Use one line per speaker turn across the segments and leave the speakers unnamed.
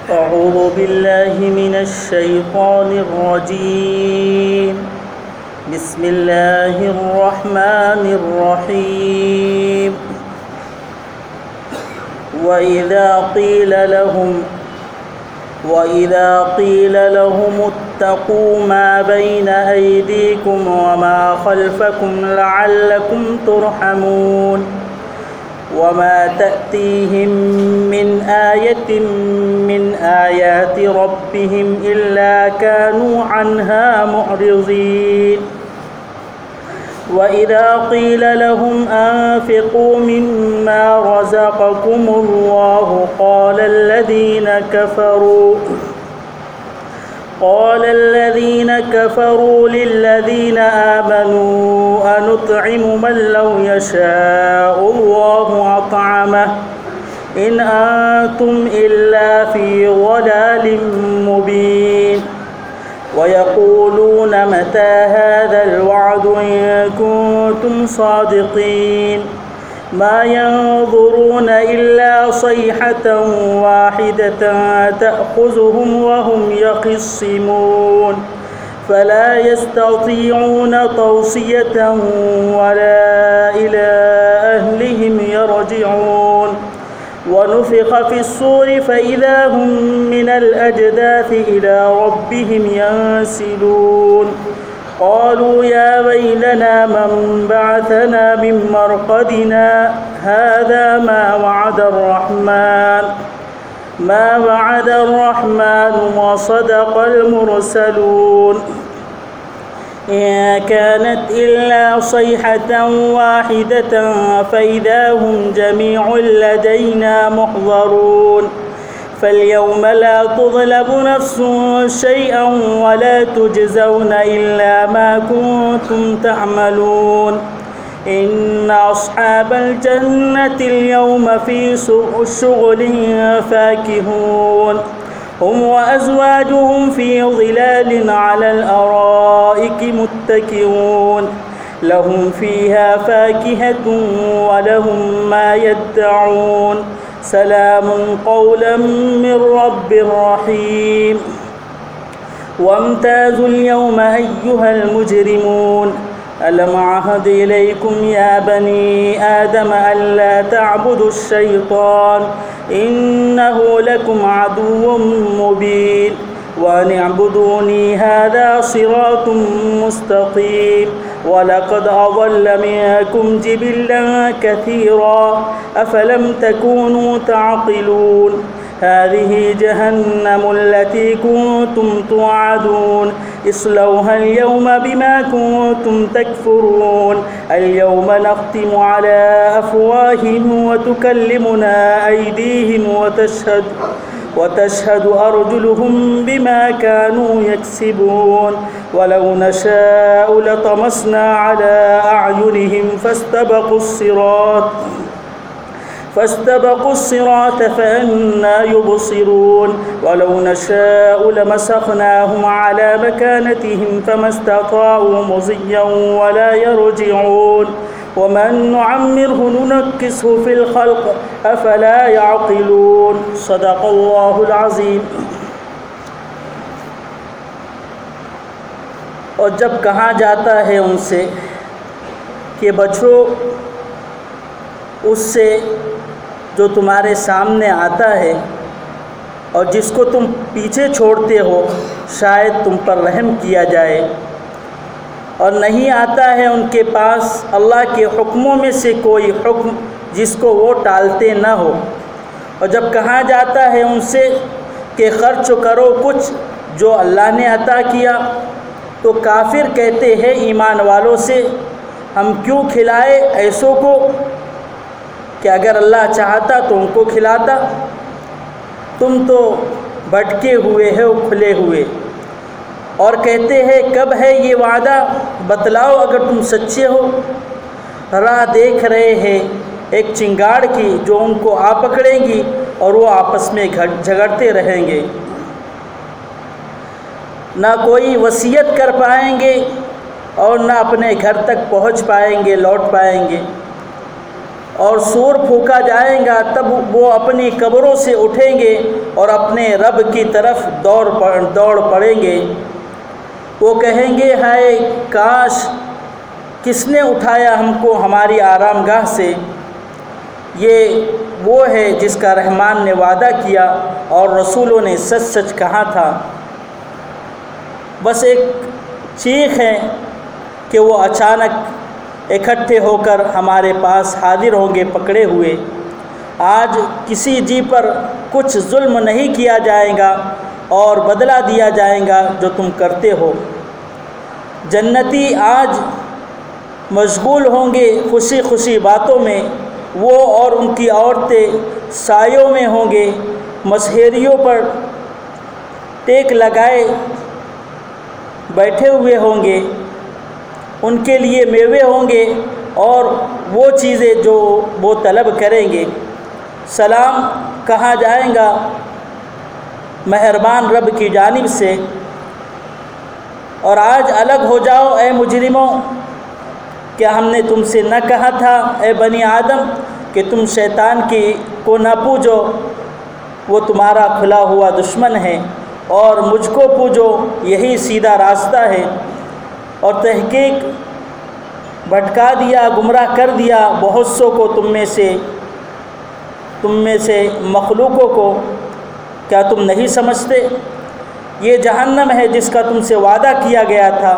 أعوذ بالله من الشيطان الرجيم. بسم الله الرحمن الرحيم. وإذا قيل لهم اتقوا ما بين أيديكم وما خلفكم لعلكم ترحمون وما تأتيهم من آية من آيات ربهم إلا كانوا عنها معرضين. وإذا قيل لهم أنفقوا مما رزقكم الله قال الذين كفروا للذين آمنوا أنطعم من لو يشاء الله أطعمه إن أنتم إلا في ضلال مبين. ويقولون متى هذا الوعد إن كنتم صادقين ما ينظرون إلا صيحة واحدة تأخذهم وهم يخصمون فلا يستطيعون توصية ولا إلى أهلهم يرجعون. ونفخ في الصور فإذا هم من الأجداث إلى ربهم ينسلون. قالوا يا ويلنا من بعثنا من مرقدنا هذا ما وعد الرحمن وصدق المرسلون. إن كانت إلا صيحة واحدة فإذا هم جميع لدينا محضرون. فاليوم لا تظلم نفس شيئا ولا تجزون إلا ما كنتم تعملون. إن أصحاب الجنة اليوم في شغل فاكهون هم وأزواجهم في ظلال على الأرائك متكئون لهم فيها فاكهة ولهم ما يدعون سلام قولا من رب رحيم. وامتازوا اليوم أيها المجرمون ألم أعهد إليكم يا بني آدم ألا تعبدوا الشيطان إنه لكم عدو مبين وأن اعبدوني هذا صراط مستقيم. ولقد أضل منكم جبلا كثيرا أفلم تكونوا تعقلون. هذه جهنم التي كنتم توعدون اصلوها اليوم بما كنتم تكفرون. اليوم نختم على أفواههم وتكلمنا أيديهم وتشهد أرجلهم بما كانوا يكسبون. ولو نشاء لطمسنا على أعينهم فاستبقوا الصراط فأنى يبصرون. ولو نشاء لمسخناهم على مكانتهم فما استطاعوا مضيا ولا يرجعون. ومن نعمره ننكسه في الخلق أفلا يعقلون. صدق الله العظيم. اور جب کہا جاتا ہے ان سے کہ بچو اس سے جو تمہارے سامنے آتا ہے اور جس کو تم پیچھے چھوڑتے ہو شاید تم پر رحم کیا جائے، اور نہیں آتا ہے ان کے پاس اللہ کے حکموں میں سے کوئی حکم جس کو وہ ٹالتے نہ ہو۔ اور جب کہا جاتا ہے ان سے کہ خرچ کرو کچھ جو اللہ نے عطا کیا، تو کافر کہتے ہیں ایمان والوں سے ہم کیوں کھلائے ایسوں کو کہ اگر اللہ چاہتا تو ان کو کھلاتا، تم تو بھٹکے ہوئے ہو کھلے ہوئے۔ اور کہتے ہیں کب ہے یہ وعدہ، بتلاؤ اگر تم سچے ہو۔ راہ دیکھ رہے ہیں ایک چنگاڑ کی جو ان کو آ پکڑیں گی اور وہ آپس میں جھگڑتے رہیں گے، نہ کوئی وصیت کر پائیں گے اور نہ اپنے گھر تک پہنچ پائیں گے، لوٹ پائیں گے۔ اور سور پھونکا جائے گا تب وہ اپنی قبروں سے اٹھیں گے اور اپنے رب کی طرف دوڑ پڑیں گے۔ وہ کہیں گے ہائے کاش کس نے اٹھایا ہم کو ہماری آرام گاہ سے۔ یہ وہ ہے جس کا رحمان نے وعدہ کیا اور رسولوں نے سچ سچ کہا تھا۔ بس ایک چیخ ہے کہ وہ اچانک اکٹھے ہو کر ہمارے پاس حاضر ہوں گے پکڑے ہوئے۔ آج کسی جی پر کچھ ظلم نہیں کیا جائے گا اور بدلہ دیا جائے گا جو تم کرتے ہو۔ جنتی آج مشغول ہوں گے خوشی خوشی باتوں میں، وہ اور ان کی عورتیں سایوں میں ہوں گے، مسہریوں پر ٹیک لگائے بیٹھے ہوئے ہوں گے، ان کے لیے میوے ہوں گے اور وہ چیزیں جو وہ طلب کریں گے۔ سلام کہا جائے گا مہربان رب کی جانب سے، اور آج الگ ہو جاؤ اے مجرموں، کیا ہم نے تم سے نہ کہا تھا اے بنی آدم کہ تم شیطان کو نہ پوجو، وہ تمہارا کھلا ہوا دشمن ہے، اور مجھ کو پوجو، یہی سیدھا راستہ ہے۔ اور تحقیق بھٹکا دیا، گمراہ کر دیا بہت سو کو تم میں سے مخلوقوں کو، کیا تم نہیں سمجھتے؟ یہ جہنم ہے جس کا تم سے وعدہ کیا گیا تھا،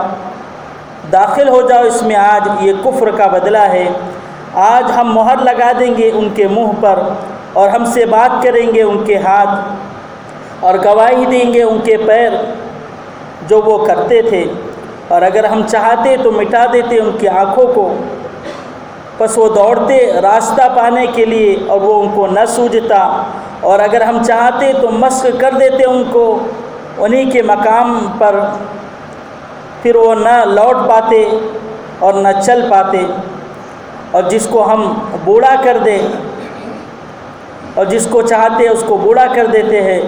داخل ہو جاؤ اس میں، آج یہ کفر کا بدلہ ہے۔ آج ہم مہر لگا دیں گے ان کے منہ پر، اور ہم سے بات کریں گے ان کے ہاتھ، اور گواہی دیں گے ان کے پیر جو وہ کرتے تھے، اور اگر ہم چاہتے تو مٹا دیتے ان کی آنکھوں کو، پس وہ دوڑتے راستہ پانے کے لیے اور وہ ان کو نہ سوجھتا، اور اگر ہم چاہتے تو مسخ کر دیتے ان کو انہی کے مقام پر، پھر وہ نہ لوٹ پاتے اور نہ چل پاتے۔ اور جس کو ہم بوڑھا کر دیں، اور جس کو چاہتے اس کو بوڑھا کر دیتے ہیں،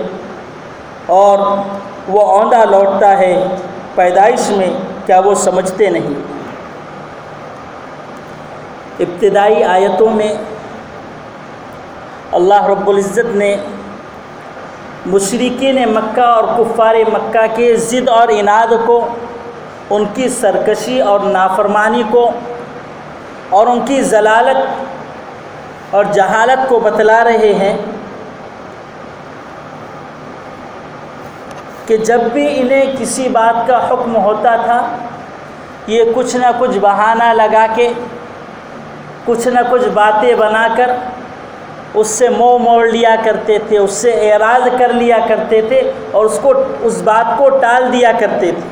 اور وہ اوندا لوٹتا ہے پیدائش میں، کیا وہ سمجھتے نہیں؟ ابتدائی آیتوں میں اللہ رب العزت نے مشرکین مکہ اور کفار مکہ کے ضد اور عناد کو، ان کی سرکشی اور نافرمانی کو، اور ان کی ضلالت اور جہالت کو بتلا رہے ہیں کہ جب بھی انہیں کسی بات کا حکم ہوتا تھا، یہ کچھ نہ کچھ بہانہ لگا کے، کچھ نہ کچھ باتیں بنا کر اس سے منہ موڑ لیا کرتے تھے، اس سے اعراض کر لیا کرتے تھے، اور اس بات کو ٹال دیا کرتے تھے۔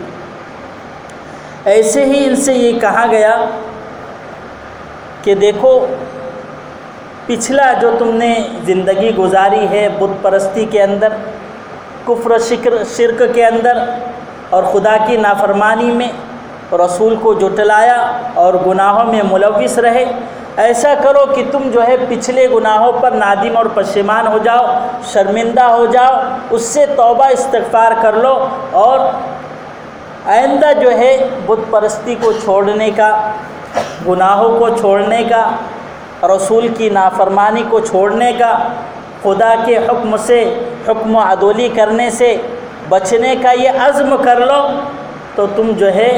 ایسے ہی ان سے یہ کہا گیا کہ دیکھو پچھلا جو تم نے زندگی گزاری ہے بت پرستی کے اندر، کفر شرک کے اندر، اور خدا کی نافرمانی میں، رسول کو جھٹلایا اور گناہوں میں ملوث رہے، ایسا کرو کہ تم جو ہے پچھلے گناہوں پر نادم اور پشیمان ہو جاؤ، شرمندہ ہو جاؤ، اس سے توبہ استغفار کر لو، اور آئندہ جو ہے بت پرستی کو چھوڑنے کا، گناہوں کو چھوڑنے کا، رسول کی نافرمانی کو چھوڑنے کا، خدا کے حکم سے حکم و عدولی کرنے سے بچنے کا یہ عزم کر لو، تو تم جو ہے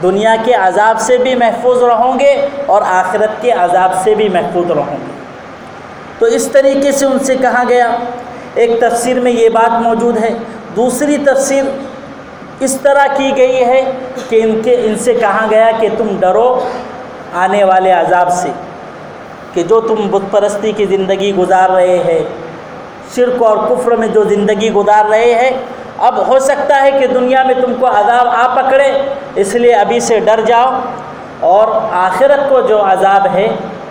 دنیا کے عذاب سے بھی محفوظ رہو گے اور آخرت کے عذاب سے بھی محفوظ رہو گے۔ تو اس طریقے سے ان سے کہا گیا۔ ایک تفسیر میں یہ بات موجود ہے، دوسری تفسیر اس طرح کی گئی ہے کہ ان سے کہا گیا کہ تم ڈرو آنے والے عذاب سے، کہ جو تم بت پرستی کی زندگی گزار رہے ہیں، شرک اور کفر میں جو زندگی گزار رہے ہیں، اب ہو سکتا ہے کہ دنیا میں تم کو عذاب آ پکڑے، اس لیے ابھی سے ڈر جاؤ، اور آخرت کو جو عذاب ہے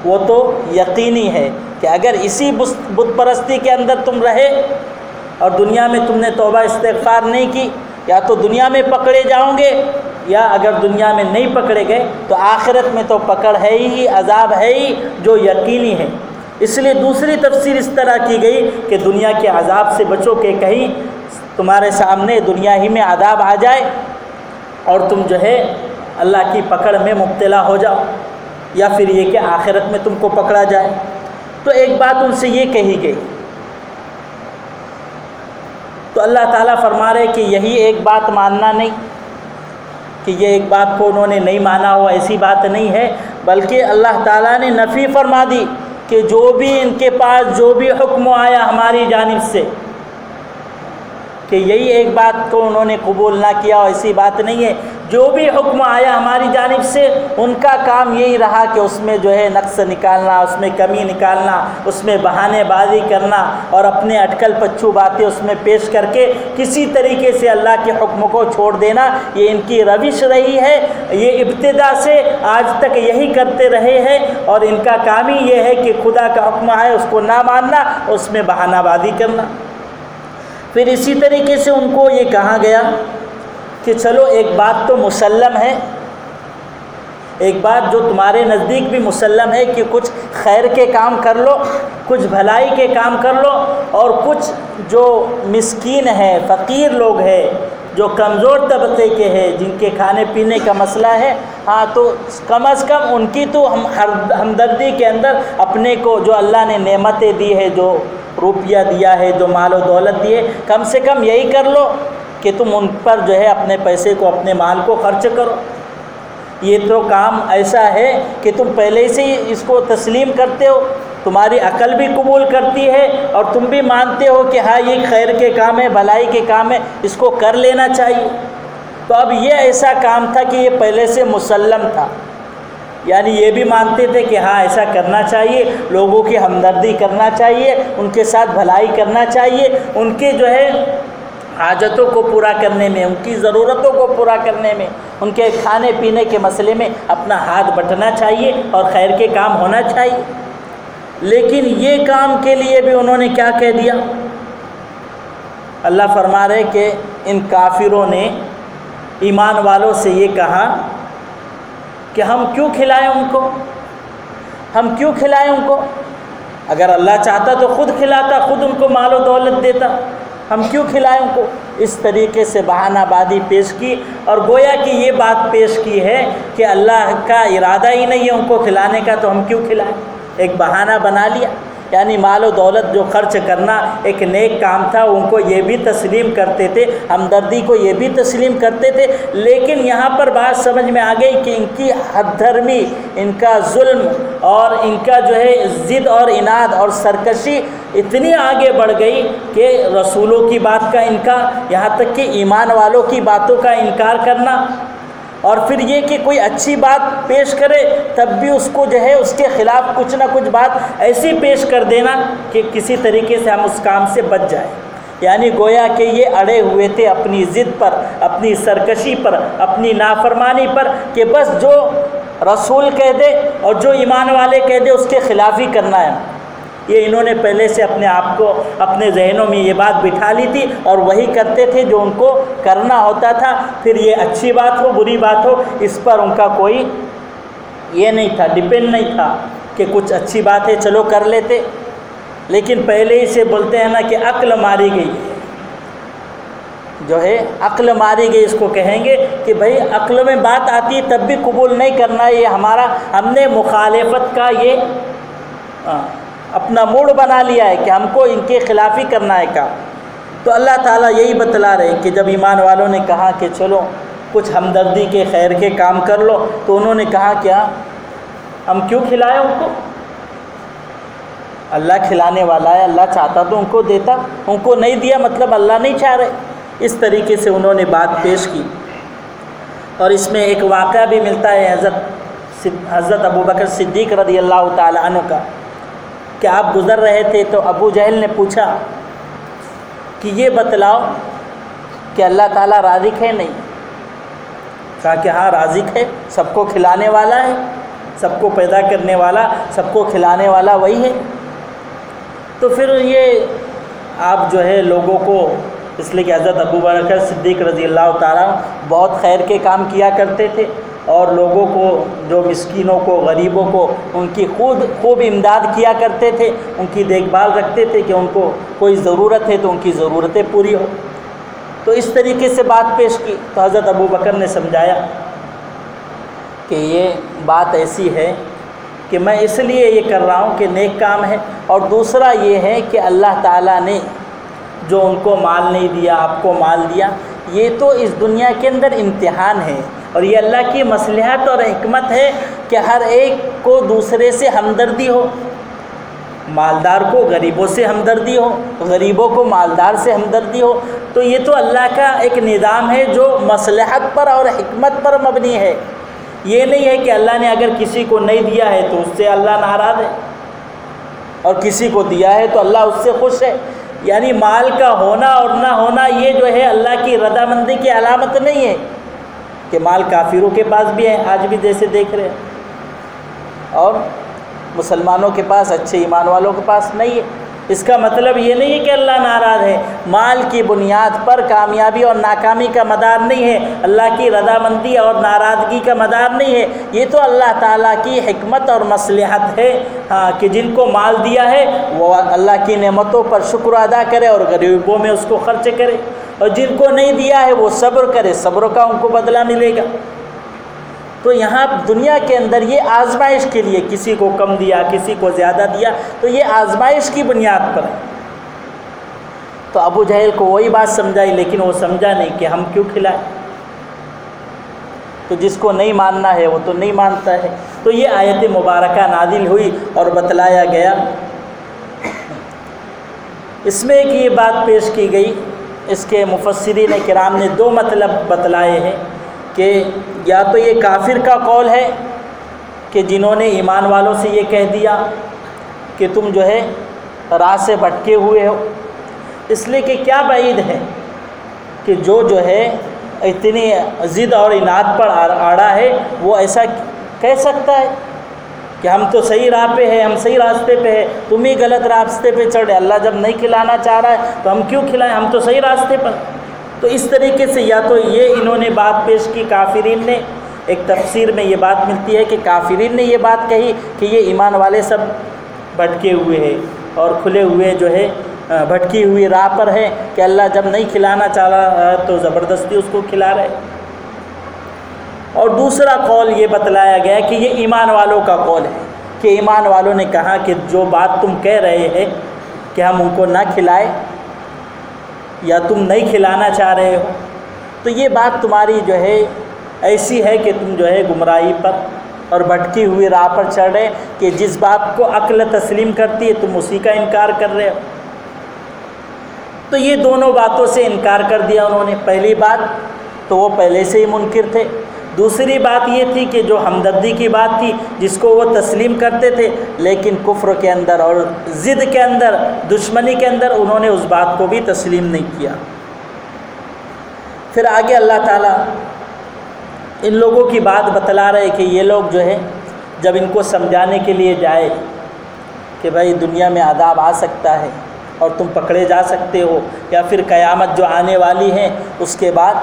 وہ تو یقینی ہے کہ اگر اسی بت پرستی کے اندر تم رہے اور دنیا میں تم نے توبہ استغفار نہیں کی، یا تو دنیا میں پکڑے جاؤ گے، یا اگر دنیا میں نہیں پکڑے گئے تو آخرت میں تو پکڑ ہے ہی، عذاب ہے ہی جو یقینی ہے۔ اس لیے دوسری تفسیر اس طرح کی گئی کہ دنیا کے عذاب سے بچو کہ کہیں تمہارے سامنے دنیا ہی میں عذاب آ جائے اور تم جو ہے اللہ کی پکڑ میں مبتلا ہو جاؤ۔ یا پھر یہ کہ آخرت میں تم کو پکڑا جائے۔ تو ایک بات ان سے یہ کہی گئی، تو اللہ تعالیٰ فرما رہے کہ یہی ایک بات ماننا نہیں، کہ یہ ایک بات کو انہوں نے نہیں مانا ہو، ایسی بات نہیں ہے، بلکہ اللہ تعالیٰ نے نفی فرما دی کہ جو بھی ان کے پاس جو بھی حکم آیا ہماری جانب سے، کہ یہی ایک بات کو انہوں نے قبول نہ کیا، ایسی بات نہیں ہے۔ جو بھی حکم آیا ہماری جانب سے ان کا کام یہی رہا کہ اس میں جو ہے نقص نکالنا، اس میں کمی نکالنا، اس میں بہانے بازی کرنا اور اپنے اٹکل پچھو باتیں اس میں پیش کر کے کسی طریقے سے اللہ کے حکم کو چھوڑ دینا، یہ ان کی روش رہی ہے۔ یہ ابتدا سے آج تک یہی کرتے رہے ہیں، اور ان کا کام ہی یہ ہے کہ خدا کا حکم ہے اس کو نہ ماننا، اس میں بہانہ بازی کرنا۔ پھر اسی طریقے سے ان کو یہ کہا گیا کہ چلو ایک بات تو مسلم ہے، ایک بات جو تمہارے نزدیک بھی مسلم ہے کہ کچھ خیر کے کام کر لو، کچھ بھلائی کے کام کر لو، اور کچھ جو مسکین ہیں، فقیر لوگ ہیں، جو کمزور طبقے کے ہیں، جن کے کھانے پینے کا مسئلہ ہے، ہاں تو کم از کم ان کی تو ہمدردی کے اندر اپنے کو جو اللہ نے نعمتیں دی ہے، جو روپیہ دیا ہے، جو مال و دولت دی ہے، کم سے کم یہی کر لو کہ تم ان پر جو ہے اپنے پیسے کو، اپنے مال کو خرچ کرو۔ یہ تو کام ایسا ہے کہ تم پہلے سے ہی اس کو تسلیم کرتے ہو، تمہاری عقل بھی قبول کرتی ہے اور تم بھی مانتے ہو کہ ہاں یہ خیر کے کام ہے، بھلائی کے کام ہے، اس کو کر لینا چاہیے۔ تو اب یہ ایسا کام تھا کہ یہ پہلے سے مسلم تھا، یعنی یہ بھی مانتے تھے کہ ہاں ایسا کرنا چاہیے، لوگوں کی ہمدردی کرنا چاہیے، ان کے ساتھ بھلائی کرنا چاہیے، ان کے جو ہے حاجتوں کو پورا کرنے میں، ان کی ضرورتوں کو پورا کرنے میں، ان کے کھانے پینے کے مسئلے میں اپنا ہاتھ بٹنا چاہیے اور خیر کے کام ہونا چاہیے۔ لیکن یہ کام کے لیے بھی انہوں نے کیا کہہ دیا؟ اللہ فرما رہے کہ ان کافروں نے ایمان والوں سے یہ کہا کہ ہم کیوں کھلائیں ان کو، ہم کیوں کھلائیں ان کو؟ اگر اللہ چاہتا تو خود کھلاتا، خود ان کو مال و دولت دیتا، ہم کیوں کھلائیں ان کو؟ اس طریقے سے بہانہ بازی پیش کی، اور گویا کہ یہ بات پیش کی ہے کہ اللہ کا ارادہ ہی نہیں ہے ان کو کھلانے کا، تو ہم کیوں کھلائیں؟ ایک بہانہ بنا لیا۔ یعنی مال و دولت جو خرچ کرنا ایک نیک کام تھا، ان کو یہ بھی تسلیم کرتے تھے، ہمدردی کو یہ بھی تسلیم کرتے تھے، لیکن یہاں پر بات سمجھ میں آ گئی کہ ان کی حد دھرمی، ان کا ظلم اور ان کا جو ہے ضد اور عناد اور سرکشی اتنی آگے بڑھ گئی کہ رسولوں کی بات کا انکار، یہاں تک کہ ایمان والوں کی باتوں کا انکار کرنا، اور پھر یہ کہ کوئی اچھی بات پیش کرے تب بھی اس کو جو ہے اس کے خلاف کچھ نہ کچھ بات ایسی پیش کر دینا کہ کسی طریقے سے ہم اس کام سے بچ جائیں۔ یعنی گویا کہ یہ اڑے ہوئے تھے اپنی ضد پر، اپنی سرکشی پر، اپنی نافرمانی پر، کہ بس جو رسول کہہ دے اور جو ایمان والے کہہ دے اس کے خلاف ہی کرنا ہے۔ یہ انہوں نے پہلے سے اپنے آپ کو، اپنے ذہنوں میں یہ بات بٹھا لی تھی، اور وہی کرتے تھے جو ان کو کرنا ہوتا تھا۔ پھر یہ اچھی بات ہو بری بات ہو، اس پر ان کا کوئی یہ نہیں تھا، ڈپینڈ نہیں تھا کہ کچھ اچھی بات ہے چلو کر لیتے، لیکن پہلے ہی سے بولتے ہیں نا کہ عقل ماری گئی، جو ہے عقل ماری گئی، اس کو کہیں گے کہ بھئی عقل میں بات آتی تب بھی قبول نہیں کرنا، یہ ہمارا، ہم نے مخالفت کا یہ اپنا موڈ بنا لیا ہے کہ ہم کو ان کے خلاف ہی کرنا ہے کام۔ تو اللہ تعالیٰ یہی بتلا رہے کہ جب ایمان والوں نے کہا کہ چلو کچھ ہمدردی کے خیر کے کام کر لو، تو انہوں نے کہا کیا ہم کیوں کھلائیں ان کو؟ اللہ کھلانے والا ہے، اللہ چاہتا تو ان کو دیتا، ان کو نہیں دیا مطلب اللہ نہیں چاہ رہے۔ اس طریقے سے انہوں نے بات پیش کی۔ اور اس میں ایک واقعہ بھی ملتا ہے حضرت ابوبکر صدیق رضی اللہ تعالی عنہ کا، کہ آپ گزر رہے تھے تو ابو جہل نے پوچھا کہ یہ بتلاؤ کہ اللہ تعالیٰ رازق ہے نہیں؟ کہا کہ ہاں رازق ہے، سب کو کھلانے والا ہے، سب کو پیدا کرنے والا، سب کو کھلانے والا وہی ہے۔ تو پھر یہ آپ جو ہے لوگوں کو، اس لیے کہ حضرت ابوبکر صدیق رضی اللہ تعالیٰ بہت خیر کے کام کیا کرتے تھے، اور لوگوں کو، جو مسکینوں کو، غریبوں کو، ان کی خوب امداد کیا کرتے تھے، ان کی دیکھ بھال رکھتے تھے کہ ان کو کوئی ضرورت ہے تو ان کی ضرورتیں پوری ہو۔ تو اس طریقے سے بات پیش کی، تو حضرت ابوبکر نے سمجھایا کہ یہ بات ایسی ہے کہ میں اس لیے یہ کر رہا ہوں کہ نیک کام ہے، اور دوسرا یہ ہے کہ اللہ تعالیٰ نے جو ان کو مال نہیں دیا، آپ کو مال دیا، یہ تو اس دنیا کے اندر امتحان ہے، اور یہ اللہ کی مصلحت اور حکمت ہے کہ ہر ایک کو دوسرے سے ہمدردی ہو، مالدار کو غریبوں سے ہمدردی ہو، غریبوں کو مالدار سے ہمدردی ہو۔ تو یہ تو اللہ کا ایک نظام ہے جو مصلحت پر اور حکمت پر مبنی ہے۔ یہ نہیں ہے کہ اللہ نے اگر کسی کو نہیں دیا ہے تو اس سے اللہ ناراض ہے، اور کسی کو دیا ہے تو اللہ اس سے خوش ہے۔ یعنی مال کا ہونا اور نہ ہونا یہ جو ہے اللہ کی رضامندی کی علامت نہیں ہے، کہ مال کافروں کے پاس بھی ہے، آج بھی جیسے دیکھ رہے ہیں، اور مسلمانوں کے پاس، اچھے ایمان والوں کے پاس نہیں ہے۔ اس کا مطلب یہ نہیں ہے کہ اللہ ناراض ہے۔ مال کی بنیاد پر کامیابی اور ناکامی کا مدار نہیں ہے، اللہ کی رضامندی اور ناراضگی کا مدار نہیں ہے، یہ تو اللہ تعالیٰ کی حکمت اور مصلحت ہے۔ ہاں، کہ جن کو مال دیا ہے وہ اللہ کی نعمتوں پر شکر ادا کرے اور غریبوں میں اس کو خرچ کرے، اور جن کو نہیں دیا ہے وہ صبر کرے، صبر کا ان کو بدلہ ملے گا۔ تو یہاں دنیا کے اندر یہ آزمائش کے لیے، کسی کو کم دیا، کسی کو زیادہ دیا، تو یہ آزمائش کی بنیاد پر ہے۔ تو ابو جہل کو وہی بات سمجھائی، لیکن وہ سمجھا نہیں کہ ہم کیوں کھلائیں۔ تو جس کو نہیں ماننا ہے وہ تو نہیں مانتا ہے۔ تو یہ آیت مبارکہ نازل ہوئی اور بتلایا گیا۔ اس میں ایک یہ بات پیش کی گئی، اس کے مفسرین کرام نے دو مطلب بتلائے ہیں، کہ یا تو یہ کافر کا قول ہے کہ جنہوں نے ایمان والوں سے یہ کہہ دیا کہ تم جو ہے راہ سے بھٹکے ہوئے ہو، اس لیے کہ کیا بعید ہے کہ جو ہے اتنی ضد اور عناد پر آڑا ہے وہ ایسا کہہ سکتا ہے کہ ہم تو صحیح راہ پہ ہیں، ہم صحیح راستے پہ ہیں، تم ہی غلط راستے پہ چڑھے، اللہ جب نہیں کھلانا چاہ رہا ہے تو ہم کیوں کھلائیں، ہم تو صحیح راستے پر۔ تو اس طریقے سے یا تو یہ انہوں نے بات پیش کی کافرین نے، ایک تفسیر میں یہ بات ملتی ہے کہ کافرین نے یہ بات کہی کہ یہ ایمان والے سب بھٹکے ہوئے ہیں اور کھلے ہوئے جو ہے بھٹکی ہوئی راہ پر ہیں، کہ اللہ جب نہیں کھلانا چاہ رہا تو زبردستی اس کو کھلا رہے۔ اور دوسرا قول یہ بتلایا گیا کہ یہ ایمان والوں کا قول ہے، کہ ایمان والوں نے کہا کہ جو بات تم کہہ رہے ہیں کہ ہم ان کو نہ کھلائے یا تم نہیں کھلانا چاہ رہے ہو، تو یہ بات تمہاری جو ہے ایسی ہے کہ تم جو ہے گمراہی پر اور بھٹکی ہوئی راہ پر چڑھ رہے، کہ جس بات کو عقل تسلیم کرتی ہے تم اسی کا انکار کر رہے ہو۔ تو یہ دونوں باتوں سے انکار کر دیا انہوں نے۔ پہلی بات تو وہ پہلے سے ہی منکر تھے، دوسری بات یہ تھی کہ جو ہمدردی کی بات تھی جس کو وہ تسلیم کرتے تھے، لیکن کفر کے اندر اور ضد کے اندر، دشمنی کے اندر انہوں نے اس بات کو بھی تسلیم نہیں کیا۔ پھر آگے اللہ تعالیٰ ان لوگوں کی بات بتلا رہے کہ یہ لوگ جو ہے جب ان کو سمجھانے کے لیے جائے کہ بھائی دنیا میں عذاب آ سکتا ہے اور تم پکڑے جا سکتے ہو، یا پھر قیامت جو آنے والی ہے اس کے بعد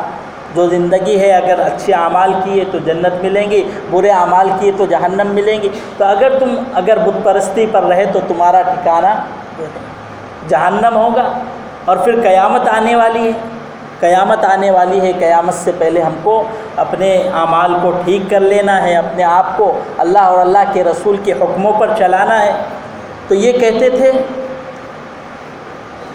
جو زندگی ہے اگر اچھے اعمال کیے تو جنت ملیں گی، برے اعمال کیے تو جہنم ملیں گی، تو اگر بت پرستی پر رہے تو تمہارا ٹھکانہ جہنم ہوگا، اور پھر قیامت آنے والی ہے، قیامت آنے والی ہے، قیامت سے پہلے ہم کو اپنے اعمال کو ٹھیک کر لینا ہے، اپنے آپ کو اللہ اور اللہ کے رسول کے حکموں پر چلانا ہے۔ تو یہ کہتے تھے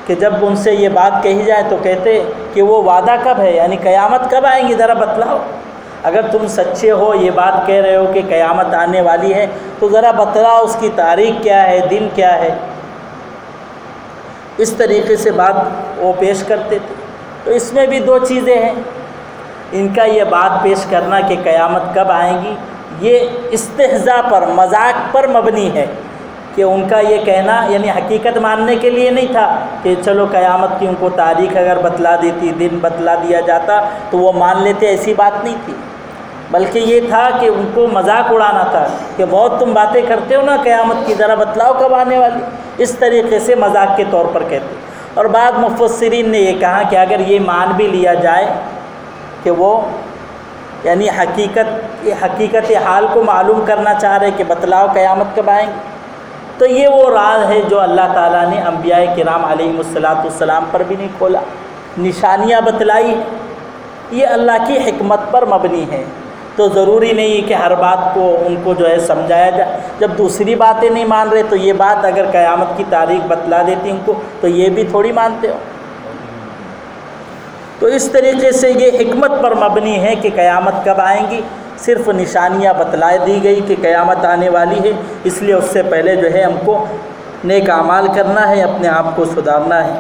کہ جب ان سے یہ بات کہی جائے تو کہتے کہ وہ وعدہ کب ہے، یعنی قیامت کب آئیں گی ذرا بتلاؤ، اگر تم سچے ہو یہ بات کہہ رہے ہو کہ قیامت آنے والی ہے تو ذرا بتلاؤ اس کی تاریخ کیا ہے، دن کیا ہے۔ اس طریقے سے بات وہ پیش کرتے تھے۔ تو اس میں بھی دو چیزیں ہیں، ان کا یہ بات پیش کرنا کہ قیامت کب آئیں گی یہ استہزاء پر، مذاق پر مبنی ہے، کہ ان کا یہ کہنا یعنی حقیقت ماننے کے لیے نہیں تھا کہ چلو قیامت کی ان کو تاریخ اگر بتلا دیتی، دن بتلا دیا جاتا تو وہ مان لیتے، ایسی بات نہیں تھی، بلکہ یہ تھا کہ ان کو مذاق اڑانا تھا کہ بہت تم باتیں کرتے ہو نا قیامت کی، ذرا بتلاؤ کب آنے والی، اس طریقے سے مذاق کے طور پر کہتے۔ اور بعض مفسرین نے یہ کہا کہ اگر یہ مان بھی لیا جائے کہ وہ یعنی حقیقت حال کو معلوم کرنا چاہ رہے کہ بتلاؤ قیامت کب آئیں گے، تو یہ وہ راز ہے جو اللہ تعالیٰ نے انبیاء کرام علیہم السلام پر بھی نہیں کھولا، نشانیاں بتلائی، یہ اللہ کی حکمت پر مبنی ہے۔ تو ضروری نہیں کہ ہر بات کو ان کو جو ہے سمجھایا جائے۔ جب دوسری باتیں نہیں مان رہے تو یہ بات اگر قیامت کی تاریخ بتلا دیتی ان کو تو یہ بھی تھوڑی مانتے ہو۔ تو اس طریقے سے یہ حکمت پر مبنی ہے کہ قیامت کب آئیں گی، صرف نشانیاں بتلا دی گئی کہ قیامت آنے والی ہے، اس لیے اس سے پہلے جو ہے ہم کو نیک اعمال کرنا ہے، اپنے آپ کو سدھارنا ہے۔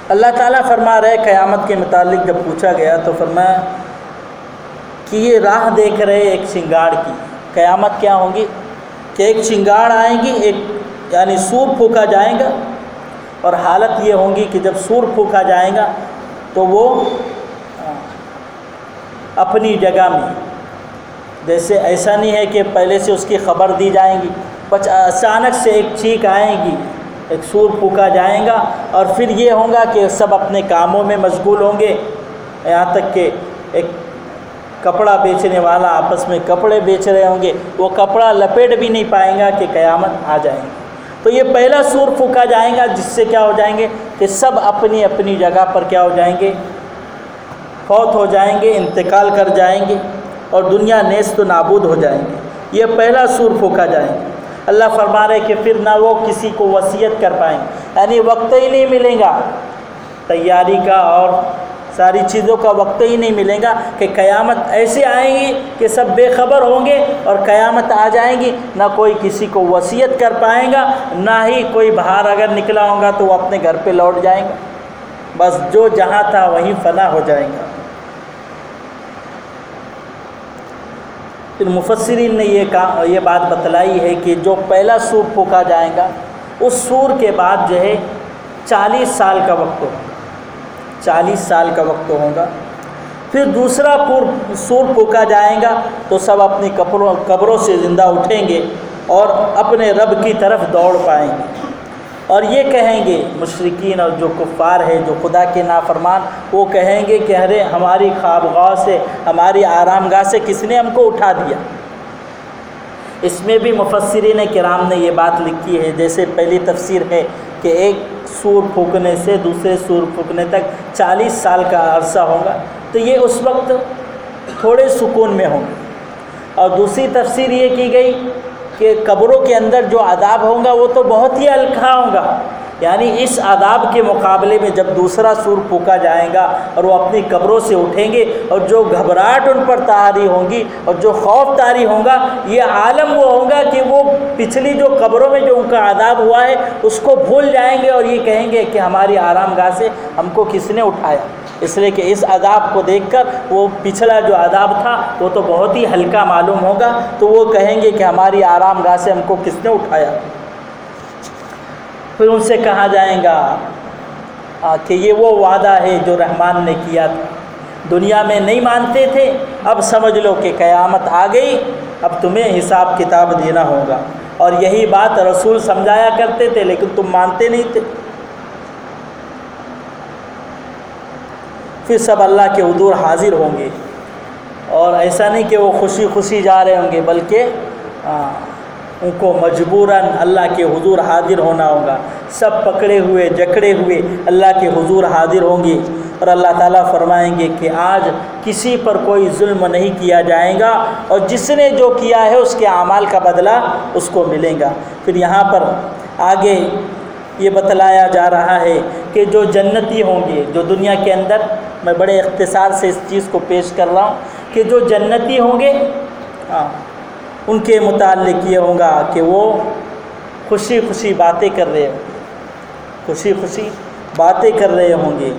اللہ تعالیٰ فرما رہے قیامت کے متعلق جب پوچھا گیا تو فرمایا کہ یہ راہ دیکھ رہے ایک شنگاڑ کی۔ قیامت کیا ہوگی کہ ایک شنگاڑ آئیں گی، ایک یعنی سور پھونکا جائے گا، اور حالت یہ ہوگی کہ جب سور پھونکا جائے گا تو وہ اپنی جگہ میں، جیسے ایسا نہیں ہے کہ پہلے سے اس کی خبر دی جائیں گی، بس اچانک سے ایک چیخ آئے گی، ایک سور پھونکا جائے گا، اور پھر یہ ہوگا کہ سب اپنے کاموں میں مشغول ہوں گے، یہاں تک کہ ایک کپڑا بیچنے والا آپس میں کپڑے بیچ رہے ہوں گے، وہ کپڑا لپیٹ بھی نہیں پائیں گا کہ قیامت آ جائیں گی۔ تو یہ پہلا سور پھونکا جائے گا، جس سے کیا ہو جائیں گے کہ سب اپنی اپنی جگہ پر کیا ہو جائیں گے، فوت ہو جائیں گے، انتقال کر جائیں گے، اور دنیا نیست و نابود ہو جائیں گے۔ یہ پہلا سور پھونکا جائیں گے۔ اللہ فرما رہے کہ پھر نہ وہ کسی کو وصیت کر پائیں گے، یعنی وقت ہی نہیں ملے گا تیاری کا، اور ساری چیزوں کا وقت ہی نہیں ملے گا کہ قیامت ایسے آئیں گی کہ سب بے خبر ہوں گے اور قیامت آ جائیں گی، نہ کوئی کسی کو وصیت کر پائے گا، نہ ہی کوئی باہر اگر نکلا ہوگا تو وہ اپنے گھر پہ لوٹ جائیں گا، بس جو جہاں تھا وہیں فنا ہو جائیں گا۔ پھر مفسرین نے یہ بات بتلائی ہے کہ جو پہلا سور پھونکا جائے گا اس سور کے بعد جو ہے 40 سال کا وقت ہوگا، 40 سال کا وقت ہوگا۔ پھر دوسرا سور پھونکا جائے گا تو سب اپنی قبروں سے زندہ اٹھیں گے اور اپنے رب کی طرف دوڑ پائیں گے، اور یہ کہیں گے مشرکین اور جو کفار ہے، جو خدا کے نافرمان، وہ کہیں گے کہ ارے ہماری خوابگاہ سے، ہماری آرام گاہ سے کس نے ہم کو اٹھا دیا۔ اس میں بھی مفسرین کرام نے یہ بات لکھی ہے، جیسے پہلی تفسیر ہے کہ ایک سور پھونکنے سے دوسرے سور پھونکنے تک 40 سال کا عرصہ ہوگا، تو یہ اس وقت تھوڑے سکون میں ہوں گے۔ اور دوسری تفسیر یہ کی گئی کہ قبروں کے اندر جو عذاب ہوگا وہ تو بہت ہی ہلکا ہوگا، یعنی اس عذاب کے مقابلے میں جب دوسرا سور پھونکا جائے گا اور وہ اپنی قبروں سے اٹھیں گے، اور جو گھبراہٹ ان پر طاری ہوگی اور جو خوف طاری ہوگا، یہ عالم وہ ہوگا کہ وہ پچھلی جو قبروں میں جو ان کا عذاب ہوا ہے اس کو بھول جائیں گے، اور یہ کہیں گے کہ ہماری آرام گاہ سے ہم کو کس نے اٹھایا، اس لیے کہ اس عذاب کو دیکھ کر وہ پچھلا جو عذاب تھا وہ تو بہت ہی ہلکا معلوم ہوگا، تو وہ کہیں گے کہ ہماری آرام گاہ سے ہم کو کس نے اٹھایا۔ پھر ان سے کہا جائے گا کہ یہ وہ وعدہ ہے جو رحمان نے کیا تھا، دنیا میں نہیں مانتے تھے، اب سمجھ لو کہ قیامت آ گئی، اب تمہیں حساب کتاب دینا ہوگا، اور یہی بات رسول سمجھایا کرتے تھے لیکن تم مانتے نہیں تھے۔ پھر سب اللہ کے حضور حاضر ہوں گے، اور ایسا نہیں کہ وہ خوشی خوشی جا رہے ہوں گے، بلکہ ان کو مجبوراً اللہ کے حضور حاضر ہونا ہوگا، سب پکڑے ہوئے جکڑے ہوئے اللہ کے حضور حاضر ہوں گے، اور اللہ تعالیٰ فرمائیں گے کہ آج کسی پر کوئی ظلم نہیں کیا جائے گا، اور جس نے جو کیا ہے اس کے اعمال کا بدلہ اس کو ملے گا۔ پھر یہاں پر آگے یہ بتلایا جا رہا ہے کہ جو جنتی ہوں گے، جو دنیا کے اندر، میں بڑے اختصار سے اس چیز کو پیش کر رہا ہوں کہ جو جنتی ہوں گے ان کے متعلق یہ ہوگا کہ وہ خوشی خوشی باتیں کر رہے ہوں گے، خوشی خوشی باتیں کر رہے ہوں گے،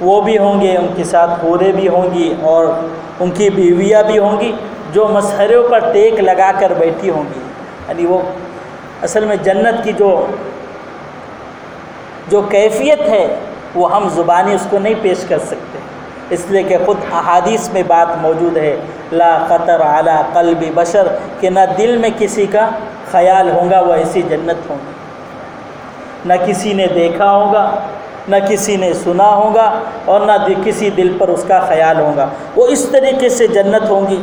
وہ بھی ہوں گے، ان کے ساتھ حوریں بھی ہوں گی، اور ان کی بیویاں بھی ہوں گی جو مسحروں پر ٹیک لگا کر بیٹھی ہوں گی۔ یعنی وہ اصل میں جنت کی جو کیفیت ہے وہ ہم زبانی اس کو نہیں پیش کر سکتے، اس لیے کہ خود احادیث میں بات موجود ہے، لا خطر علی قلب بشر، کہ نہ دل میں کسی کا خیال ہوگا وہ ایسی جنت ہوگی، نہ کسی نے دیکھا ہوگا، نہ کسی نے سنا ہوگا، اور نہ کسی دل پر اس کا خیال ہوگا۔ وہ اس طریقے سے جنت ہوں گی،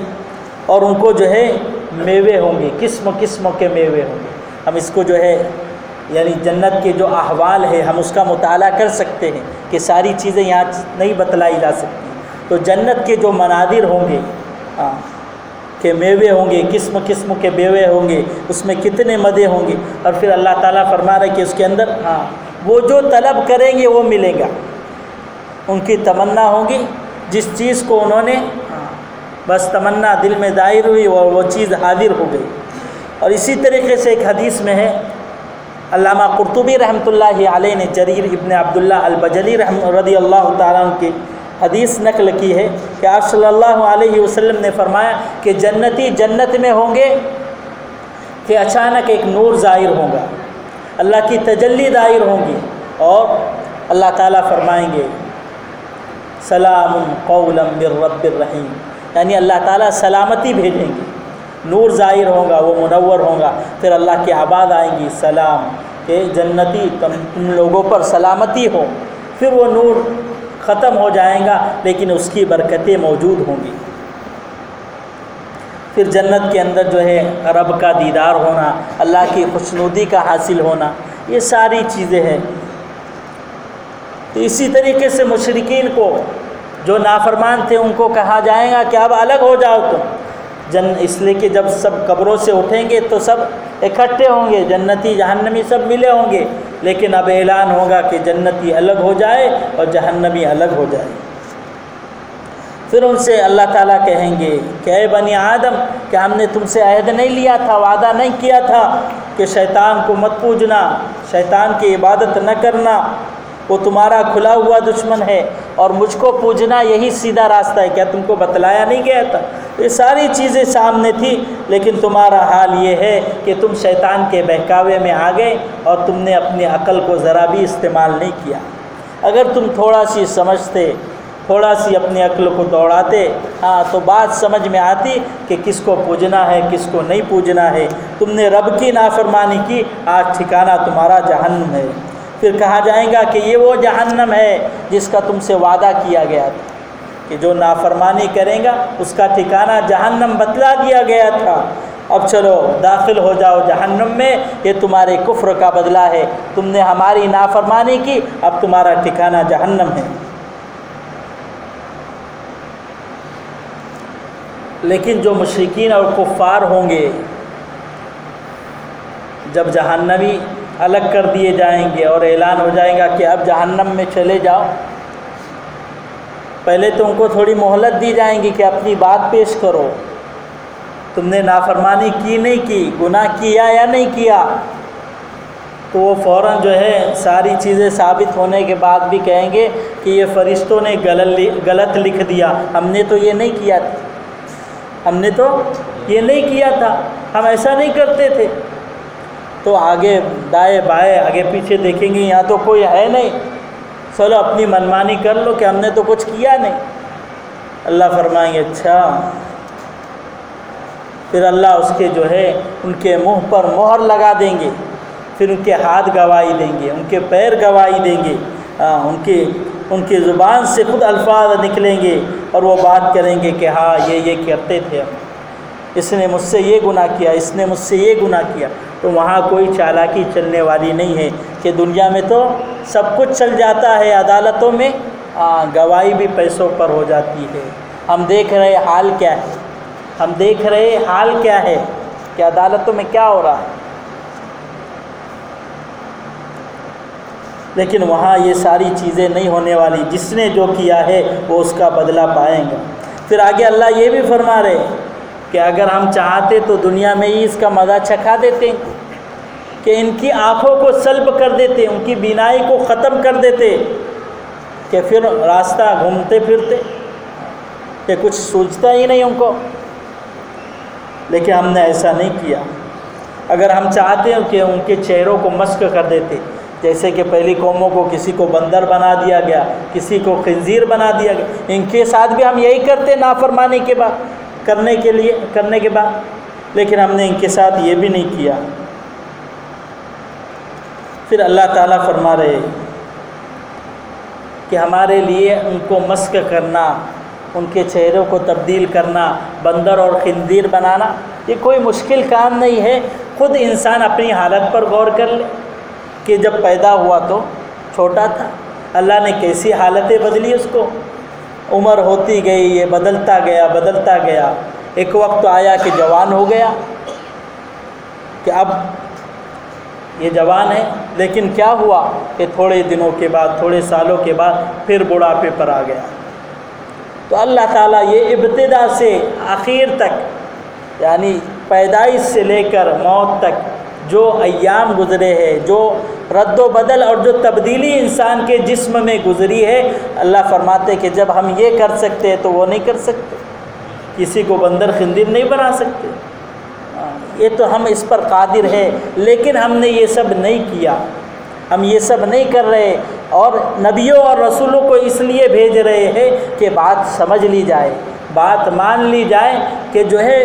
اور ان کو جو ہے میوے ہوں گے، قسم قسم کے میوے ہوں گے۔ ہم اس کو جو ہے یعنی جنت کے جو احوال ہے ہم اس کا مطالعہ کر سکتے ہیں کہ ساری چیزیں یہاں نہیں بتلائی جا سکتی، تو جنت کے جو مناظر ہوں گے کہ میوے ہوں گے، قسم قسم کے میوے ہوں گے، اس میں کتنے مزے ہوں گے، اور پھر اللہ تعالیٰ فرما رہے کہ اس کے اندر وہ جو طلب کریں گے وہ ملے گا، ان کی تمنا ہوگی، جس چیز کو انہوں نے بس تمنا دل میں ظاہر ہوئی اور وہ چیز حاضر ہو گئی۔ اور اسی طریقے سے ایک حدیث میں ہے، علامہ قرطبی رحمۃ اللہ علیہ نے جریر ابن عبداللہ البجلی رضی اللہ تعالیٰ عنہ کی حدیث نقل کی ہے کہ آپ صلی اللہ علیہ وسلم نے فرمایا کہ جنتی جنت میں ہوں گے کہ اچانک ایک نور ظاہر ہوگا، اللہ کی تجلی ظاہر ہوں گی، اور اللہ تعالیٰ فرمائیں گے سلام قولا من رب الرحیم، یعنی اللہ تعالیٰ سلامتی بھیجیں گے، نور ظاہر ہوگا، وہ منور ہوگا، پھر اللہ کی آواز آئیں گی سلام کہ جنتی تم لوگوں پر سلامتی ہو، پھر وہ نور ختم ہو جائے گا لیکن اس کی برکتیں موجود ہوں گی۔ پھر جنت کے اندر جو ہے رب کا دیدار ہونا، اللہ کی خوشنودی کا حاصل ہونا، یہ ساری چیزیں ہیں۔ تو اسی طریقے سے مشرکین کو جو نافرمان تھے ان کو کہا جائے گا کہ اب الگ ہو جاؤ تم، اس لیے کہ جب سب قبروں سے اٹھیں گے تو سب اکٹھے ہوں گے، جنتی جہنمی سب ملے ہوں گے، لیکن اب اعلان ہوگا کہ جنتی الگ ہو جائے اور جہنمی الگ ہو جائے۔ پھر ان سے اللہ تعالیٰ کہیں گے کہ اے بنی آدم، کہ ہم نے تم سے عہد نہیں لیا تھا، وعدہ نہیں کیا تھا کہ شیطان کو مت پوجنا، شیطان کی عبادت نہ کرنا، وہ تمہارا کھلا ہوا دشمن ہے، اور مجھ کو پوجنا یہی سیدھا راستہ ہے، کیا تم کو بتلایا نہیں گیا تھا؟ یہ ساری چیزیں سامنے تھی، لیکن تمہارا حال یہ ہے کہ تم شیطان کے بہکاوے میں آ گئے اور تم نے اپنی عقل کو ذرا بھی استعمال نہیں کیا۔ اگر تم تھوڑا سی سمجھتے، تھوڑا سی اپنی عقل کو دوڑاتے تو بات سمجھ میں آتی کہ کس کو پوجنا ہے کس کو نہیں پوجنا ہے۔ تم نے رب کی نافرمانی کی، آج ٹھکانہ تمہارا جہنم ہے۔ پھر کہا جائے گا کہ یہ وہ جہنم ہے جس کا تم سے وعدہ کیا گیا تھا کہ جو نافرمانی کرے گا اس کا ٹھکانہ جہنم بتلا دیا گیا تھا، اب چلو داخل ہو جاؤ جہنم میں، یہ تمہارے کفر کا بدلہ ہے، تم نے ہماری نافرمانی کی، اب تمہارا ٹھکانہ جہنم ہے۔ لیکن جو مشرکین اور کفار ہوں گے، جب جہنمی الگ کر دیے جائیں گے اور اعلان ہو جائے گا کہ اب جہنم میں چلے جاؤ، پہلے تو ان کو تھوڑی مہلت دی جائیں گی کہ اپنی بات پیش کرو، تم نے نافرمانی کی نہیں کی، گناہ کیا یا نہیں کیا، تو وہ فوراً جو ہے ساری چیزیں ثابت ہونے کے بعد بھی کہیں گے کہ یہ فرشتوں نے غلط لکھ دیا، ہم نے تو یہ نہیں کیا تھا، ہم نے تو یہ نہیں کیا تھا، ہم ایسا نہیں کرتے تھے۔ تو آگے دائیں بائیں آگے پیچھے دیکھیں گے، یہاں تو کوئی ہے نہیں، چلو اپنی منمانی کر لو کہ ہم نے تو کچھ کیا نہیں۔ اللہ فرمائیں گے اچھا، پھر اللہ اس کے جو ہے ان کے منہ پر مہر لگا دیں گے، پھر ان کے ہاتھ گواہی دیں گے، ان کے پیر گواہی دیں گے، ان کی زبان سے خود الفاظ نکلیں گے اور وہ بات کریں گے کہ ہاں یہ کرتے تھے، اس نے مجھ سے یہ گناہ کیا، اس نے مجھ سے یہ گناہ کیا۔ تو وہاں کوئی چالاکی چلنے والی نہیں ہے کہ دنیا میں تو سب کچھ چل جاتا ہے، عدالتوں میں گواہی بھی پیسوں پر ہو جاتی ہے۔ ہم دیکھ رہے حال کیا ہے، ہم دیکھ رہے حال کیا ہے کہ عدالتوں میں کیا ہو رہا ہے، لیکن وہاں یہ ساری چیزیں نہیں ہونے والی، جس نے جو کیا ہے وہ اس کا بدلہ پائیں گا۔ پھر آگے اللہ یہ بھی فرما رہے کہ اگر ہم چاہتے تو دنیا میں ہی اس کا مزہ چکھا دیتے کہ ان کی آنکھوں کو سلب کر دیتے، ان کی بینائی کو ختم کر دیتے کہ پھر راستہ گھومتے پھرتے کہ کچھ سوچتا ہی نہیں ان کو، لیکن ہم نے ایسا نہیں کیا۔ اگر ہم چاہتے ہیں کہ ان کے چہروں کو مسک کر دیتے، جیسے کہ پہلی قوموں کو کسی کو بندر بنا دیا گیا، کسی کو خنزیر بنا دیا گیا، ان کے ساتھ بھی ہم یہی کرتے نافرمانی کے بعد کرنے کے بعد، لیکن ہم نے ان کے ساتھ یہ بھی نہیں کیا۔ پھر اللہ تعالیٰ فرما رہے کہ ہمارے لیے ان کو مسک کرنا، ان کے چہروں کو تبدیل کرنا، بندر اور خنزیر بنانا، یہ کوئی مشکل کام نہیں ہے۔ خود انسان اپنی حالت پر غور کر لے کہ جب پیدا ہوا تو چھوٹا تھا، اللہ نے کیسی حالتیں بدلی اس کو، عمر ہوتی گئی، یہ بدلتا گیا. ایک وقت آیا کہ جوان ہو گیا کہ اب یہ جوان ہے، لیکن کیا ہوا کہ تھوڑے دنوں کے بعد، تھوڑے سالوں کے بعد پھر بڑھاپے پر آ گیا. تو اللہ تعالیٰ یہ ابتدا سے آخر تک، یعنی پیدائش سے لے کر موت تک جو ایام گزرے ہیں، جو رد و بدل اور جو تبدیلی انسان کے جسم میں گزری ہے، اللہ فرماتے کہ جب ہم یہ کر سکتے ہیں تو وہ نہیں کر سکتے. کسی کو بندر خنزیر نہیں بنا سکتے. یہ تو ہم اس پر قادر ہے، لیکن ہم نے یہ سب نہیں کیا، ہم یہ سب نہیں کر رہے. اور نبیوں اور رسولوں کو اس لیے بھیج رہے ہیں کہ بات سمجھ لی جائے، بات مان لی جائے کہ جو ہے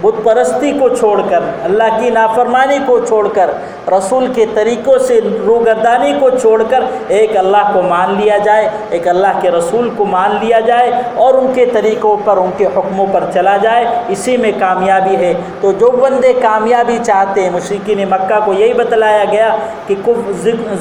بت پرستی کو چھوڑ کر، اللہ کی نافرمانی کو چھوڑ کر، رسول کے طریقوں سے روگردانی کو چھوڑ کر ایک اللہ کو مان لیا جائے، ایک اللہ کے رسول کو مان لیا جائے اور ان کے طریقوں پر، ان کے حکموں پر چلا جائے. اسی میں کامیابی ہے. تو جو بندے کامیابی چاہتے ہیں، مشرکین مکہ کو یہی بتلایا گیا کہ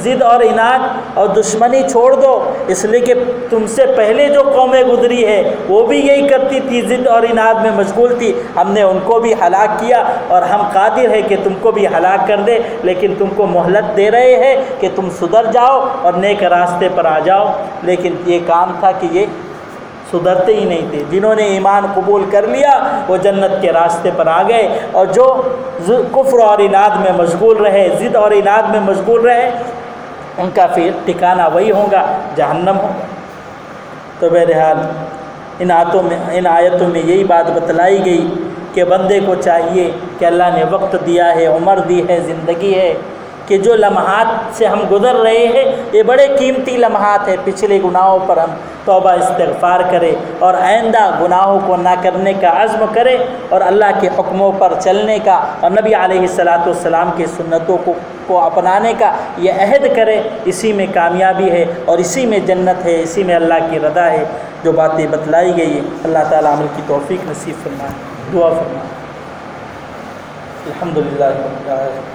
ضد اور اناد اور دشمنی چھوڑ دو، اس لیے کہ تم سے پہلے جو قومیں گزری ہے وہ بھی یہی کرتی تھی، ضد اور اناد میں مشغول تھی. ہم نے ان کو بھی ہلاک کیا اور ہم قادر ہیں کہ تم کو بھی ہلاک کر دے، لیکن تم کو مہلت دے رہے ہیں کہ تم سدھر جاؤ اور نیک راستے پر آ جاؤ. لیکن یہ کام تھا کہ یہ سدھرتے ہی نہیں تھے. جنہوں نے ایمان قبول کر لیا وہ جنت کے راستے پر آ گئے، اور جو کفر اور اناد میں مشغول رہے، ضد اور اناد میں مشغول رہے، ان کا پھر ٹھکانہ وہی ہوگا، جہنم ہوگا. تو بہرحال ان آیتوں میں یہی بات بتلائی گئی کہ بندے کو چاہیے کہ اللہ نے وقت دیا ہے، عمر دی ہے، زندگی ہے، کہ جو لمحات سے ہم گزر رہے ہیں یہ بڑے قیمتی لمحات ہیں. پچھلے گناہوں پر ہم توبہ استغفار کرے اور آئندہ گناہوں کو نہ کرنے کا عزم کرے اور اللہ کے حکموں پر چلنے کا اور نبی علیہ السلام کی سنتوں کو اپنانے کا یہ عہد کرے. اسی میں کامیابی ہے اور اسی میں جنت ہے، اسی میں اللہ کی رضا ہے. جو باتیں بتلائی گئی ہیں اللہ تعالیٰ عمل کی توفیق نصیب فرمائے. دعا فرمائے. الحمدللہ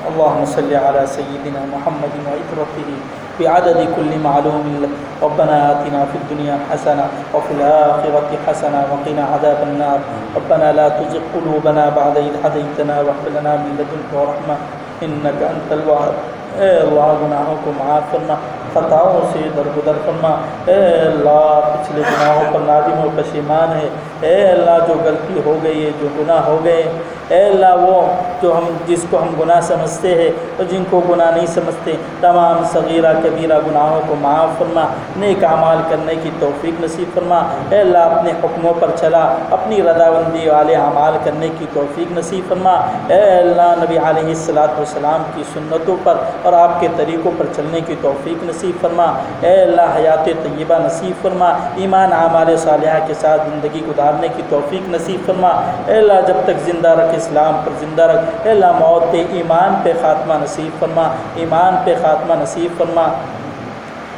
اللہم صلی علی سیدنا محمد وعطرته بعدد كل معلوم لك. ربنا آتنا في الدنيا حسنة وفي الآخرة حسنة وقنا عذاب النار. ربنا لا تزغ قلوبنا بعد إذ هديتنا وهب لنا من لدنك رحمة إنك أنت الوهاب. اے اللہ گناہوں کو معاف فرما، خطاؤں سے درگزر فرما. اے اللہ پچھلے گناہوں پر نادم و پشیمان ہے. اے اللہ جو غلطی ہو گئی ہے، جو گناہ ہو گئے، اے اللہ وہ جو جس کو ہم گناہ سمجھتے ہیں اور جن کو گناہ نہیں سمجھتے، تمام صغیرہ کبیرہ گناہوں کو معاف فرما. نیک اعمال کرنے کی توفیق نصیب فرما. اے اللہ اپنے حکموں پر چلا، اپنی رضامندی والے اعمال کرنے کی توفیق نصیب فرما. اے اللہ نبی علیہ السلام کی سنتوں پر اور آپ کے طریقوں پر چلنے کی توفیق نصیب فرما. اے اللہ حیات طیبہ نصیب فرما. ایمان اعمال صالحہ کے ساتھ زندگی گزارنے کی توفیق نصیب فرما. اے اللہ جب تک زندہ رکھ اسلام پر زندہ رکھ. اے اللہ موت پہ ایمان پہ خاتمہ نصیب فرما، ایمان پہ خاتمہ نصیب فرما.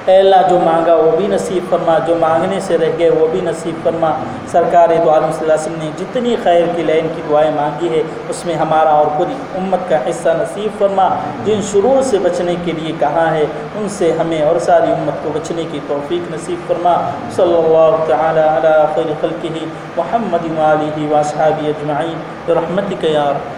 اے اللہ جو مانگا وہ بھی نصیب فرما، جو مانگنے سے رہ گئے وہ بھی نصیب فرما. سرکار دو عالم صلی اللہ علیہ وسلم نے جتنی خیر کی لین کی دعائیں مانگی ہے اس میں ہمارا اور پوری امت کا حصہ نصیب فرما. جن شرور سے بچنے کے لیے کہا ہے ان سے ہمیں اور ساری امت کو بچنے کی توفیق نصیب فرما. صلی اللہ تعالی علی خیر خلقہ محمد وآلہ واصحابہ اجمعین برحمتک یا رب.